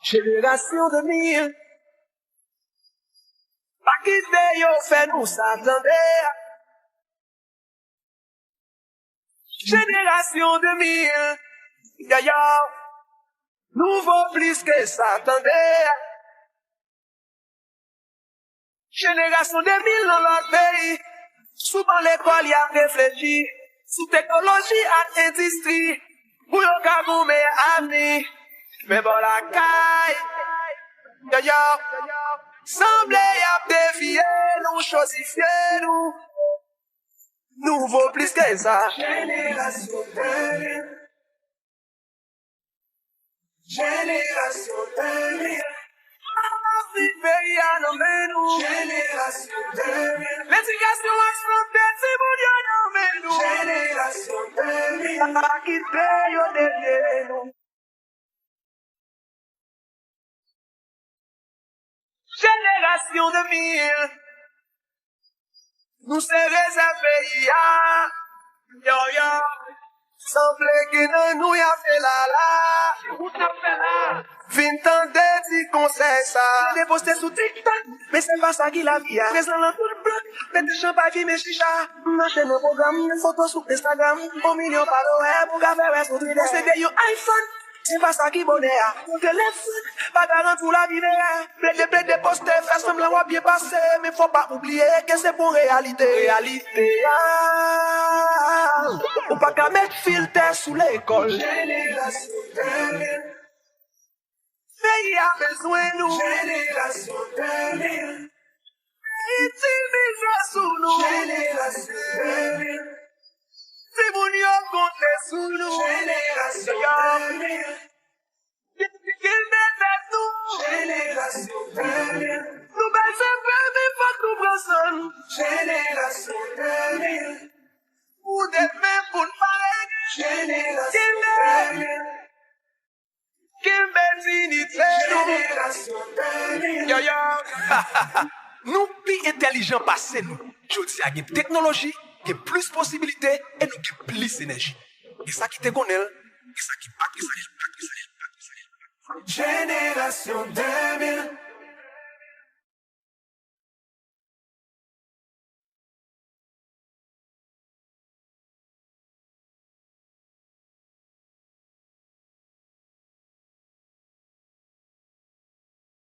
Génération 2000. Pas quitter yo fait nous s'attendait. Génération 2000. Yo yo. Nous vaut plus que s'attendait. Génération 2000 dans notre pays. Souvent l'école y a réfléchi. Sous technologie et industrie. Pour yon ka meilleur avenir. Mais bon la caille. Yo yo. Semble y a défié nous, chosifié nous. Nous vaut plus que ça. Génération 2000. Génération 2000. Pays à nommer nous. Génération 2000. L'éducation exploitée, si vous y nommer nous. Génération 2000. Pas quitter yo derrière nous. Génération 2000. Nous c'est réservé ya. Yo yo. Semble que nous y a fait la. Où t'as fait la? Vingt de conseil ça. J'ai posté sous TikTok, mais c'est pas ça qui la vie a. Présent dans tout le bloc, mettez champagne, mais chicha. M'achète nos programmes, des photos sur Instagram. 1 million par heure pour faire sur Twitter. C'est des iPhone, c'est pas ça qui bonheur. Téléphone, pas garant pour la vie. Plaide de poster, faire semblant ou bien passer. Mais faut pas oublier que c'est pour réalité. Réalité, ou pas qu'à mettre filtre sous l'école. Génération 2000. Pays a besoin de nous. Génération 2000. Utilise sous nous. Génération 2000. Si vous n'y comptez sous nous. Génération 2000. Qu'il mette nous. Génération 2000. Nous baissons mais pas tout personne. Génération 2000. Ou des mains pour le pareil. Génération 2000. Génération 2000. Yo yo. Nous plus intelligents passés nous. Je dis à une technologie qui a plus de possibilités et nous qui plus d'énergie. Et ça qui te connaît, et ça qui pas, Génération 2000.